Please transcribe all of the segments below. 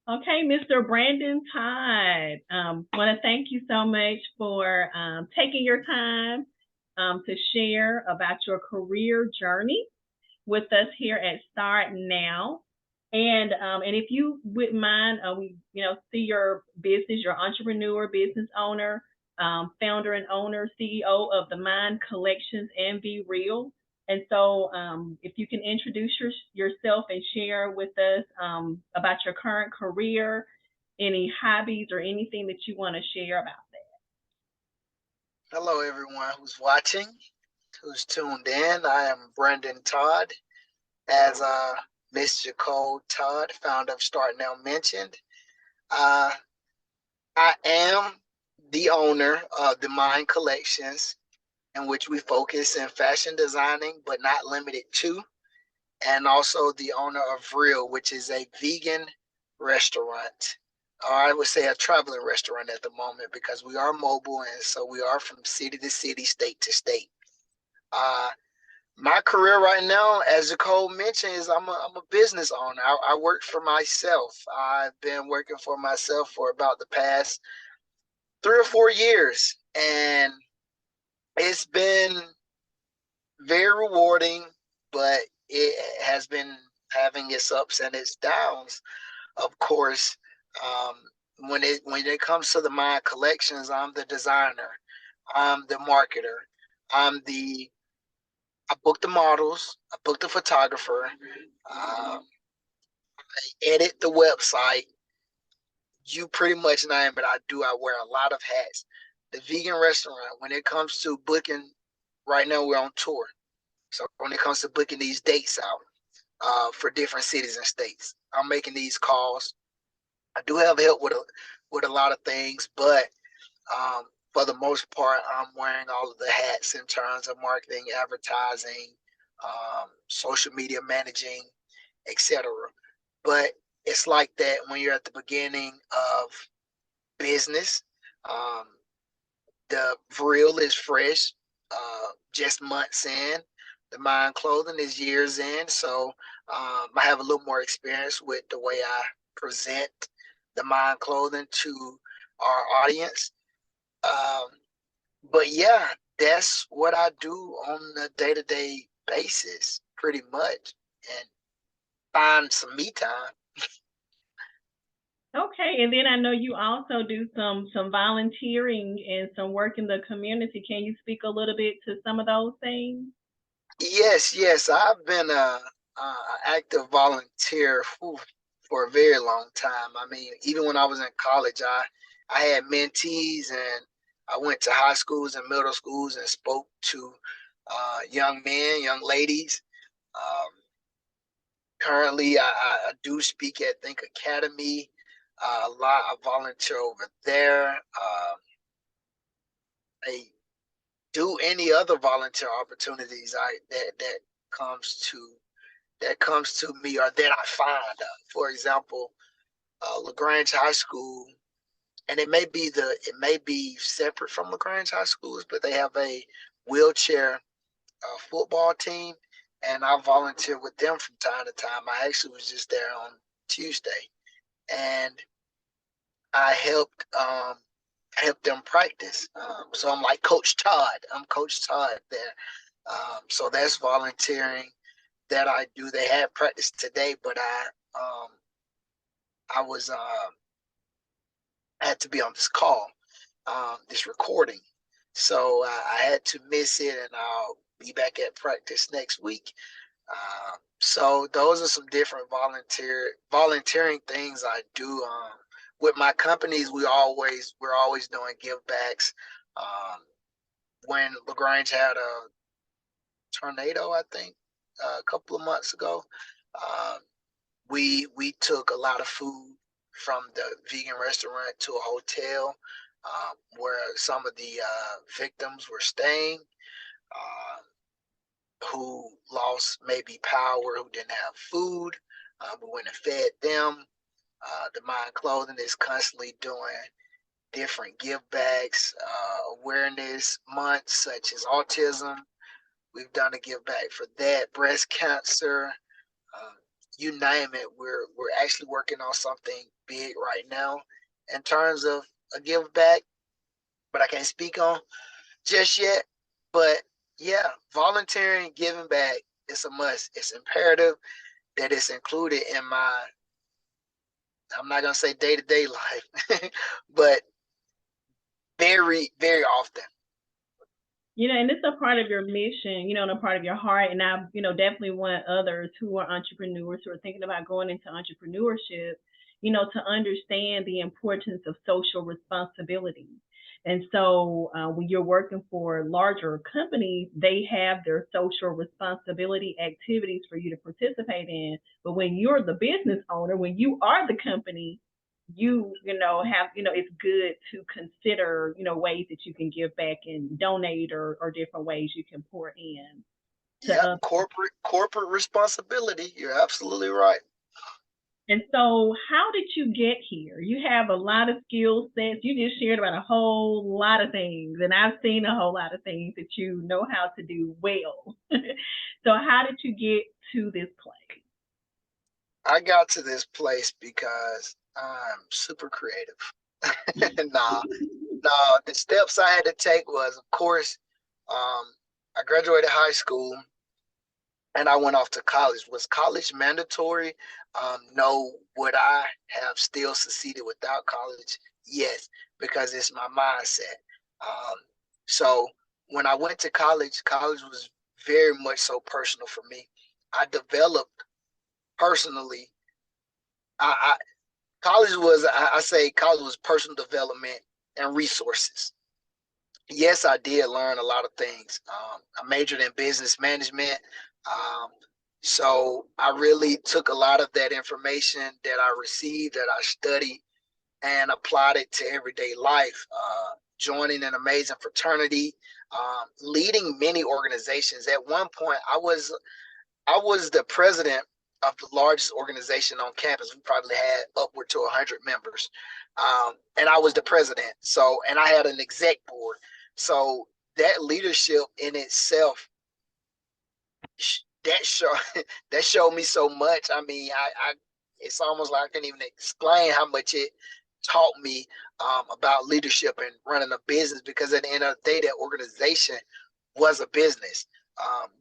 Okay, Mr. Brandon Todd. Want to thank you so much for taking your time to share about your career journey with us here at Start Now. And if you wouldn't mind, we see your business, your entrepreneur, business owner, founder and owner, CEO of the Mind Collections and Be Real. And so, if you can introduce yourself and share with us about your current career, any hobbies, or anything that you want to share about Hello, everyone who's watching, who's tuned in. I am Brendan Todd, as Miss Nicole Todd, founder of Start Now, mentioned. Uh, I am the owner of the Mind Collections, in which we focus in fashion designing, but not limited to, and also the owner of Real, which is a vegan restaurant. Or I would say a traveling restaurant at the moment because we are mobile and so we are from city to city, state to state. Uh, my career right now, as Nicole mentioned, is I'm a business owner. I work for myself. I've been working for myself for about the past 3 or 4 years, and it's been very rewarding, but it has been having its ups and its downs. Of course, um, when it comes to the Mind Collections, I'm the designer, I'm the marketer, I'm the I book the models, I book the photographer, edit the website. You pretty much name it, I do. I wear a lot of hats. The vegan restaurant, when it comes to booking, right now we're on tour. So when it comes to booking these dates out for different cities and states, I'm making these calls. I do have help with a lot of things, but um, for the most part, I'm wearing all of the hats in terms of marketing, advertising, social media managing, etc. But it's like that when you're at the beginning of business. Um, the Vril is fresh, just months in. The Mind Clothing is years in. So I have a little more experience with the way I present the Mind Clothing to our audience. Um, but yeah, that's what I do on a day to day basis, pretty much, and find some me time. that? Okay, and then I know you also do some volunteering and some work in the community. Can you speak a little bit to some of those things? Yes, yes, I've been a active volunteer for a very long time. I mean, even when I was in college, I had mentees, and I went to high schools and middle schools and spoke to young men, young ladies. Um, Currently, I do speak at Think Academy. A lot. I volunteer over there. I do any other volunteer opportunities I that comes to comes to me or that I find. For example, Lagrange High School, and it may be separate from Lagrange High Schools, but they have a wheelchair football team, and I volunteer with them from time to time. I actually was just there on Tuesday, and I helped them practice. So I'm like Coach Todd. I'm Coach Todd there. So that's volunteering that I do. They had practice today, but I was I had to be on this call, this recording, so I had to miss it, and I'll be back at practice next week. So those are some different volunteering things I do. With my companies, we're always doing give backs. Um, when Lagrange had a tornado, I think a couple of months ago, um, we took a lot of food from the vegan restaurant to a hotel where some of the victims were staying, uh, who lost maybe power, who didn't have food. We went and fed them. The Mind Clothing is constantly doing different give backs, awareness months such as autism. We've done a give back for that, breast cancer, um, you name it, we're actually working on something big right now in terms of a give back, but I can't speak on just yet. But yeah, volunteering, giving back, it's a must. It's imperative that it's included in my, I'm not gonna say day-to-day life, but very, very often. And it's a part of your mission, and a part of your heart. And I, definitely want others who are entrepreneurs who are thinking about going into entrepreneurship, to understand the importance of social responsibility. And so when you're working for larger companies, they have their social responsibility activities for you to participate in. But when you're the business owner, when you are the company, have it's good to consider ways that you can give back and donate, or different ways you can pour in to Yep, others. corporate responsibility. You're absolutely right. And so how did you get here? You have a lot of skill sets. You just shared about a whole lot of things, and I've seen a whole lot of things that you know how to do well. So how did you get to this place? I got to this place because I'm super creative. Nah, no, the steps I had to take was, of course, I graduated high school and I went off to college. Was college mandatory? No. Would I have still succeeded without college? Yes, because it's my mindset. Um, so when I went to college, college was very much so personal for me. I developed personally. I college was, I say college was personal development and resources. Yes, I did learn a lot of things. I majored in business management. Um, so I really took a lot of that information that I received, that I studied, and applied it to everyday life. Joining an amazing fraternity, leading many organizations. At one point, I was the president of the largest organization on campus. We probably had upward to 100 members, and I was the president. So, and I had an exec board. So that leadership in itself, that show that showed me so much. I mean, I it's almost like I can't even explain how much it taught me about leadership and running a business. Because at the end of the day, that organization was a business.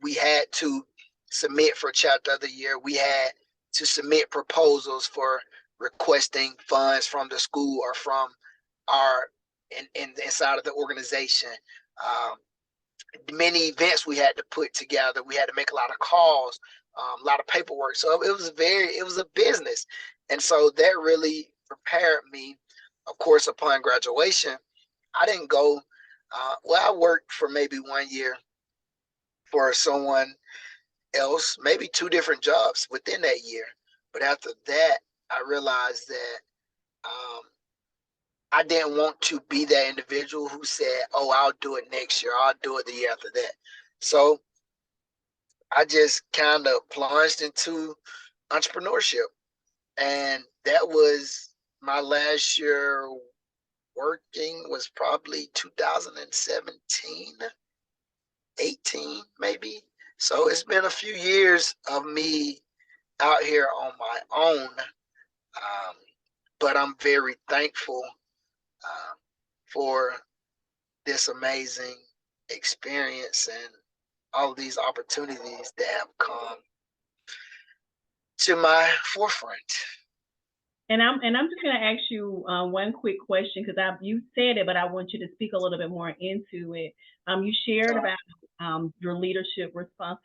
We had to submit for chapter of the year. We had to submit proposals for requesting funds from the school or from our inside of the organization. Um, Many events we had to put together. We had to make a lot of calls, a lot of paperwork. So it was a business. And so that really prepared me. Of course, upon graduation, I didn't go, I worked for maybe 1 year for someone else, maybe 2 different jobs within that year. But after that, I realized that um, I didn't want to be that individual who said, "Oh, I'll do it next year. I'll do it the year after that." So I just kind of plunged into entrepreneurship, and that was my last year working was probably 2017, 18 maybe. So it's been a few years of me out here on my own, but I'm very thankful um, for this amazing experience and all of these opportunities that have come to my forefront. And I'm just going to ask you one quick question, because you said it, but I want you to speak a little bit more into it. You shared about your leadership responsibility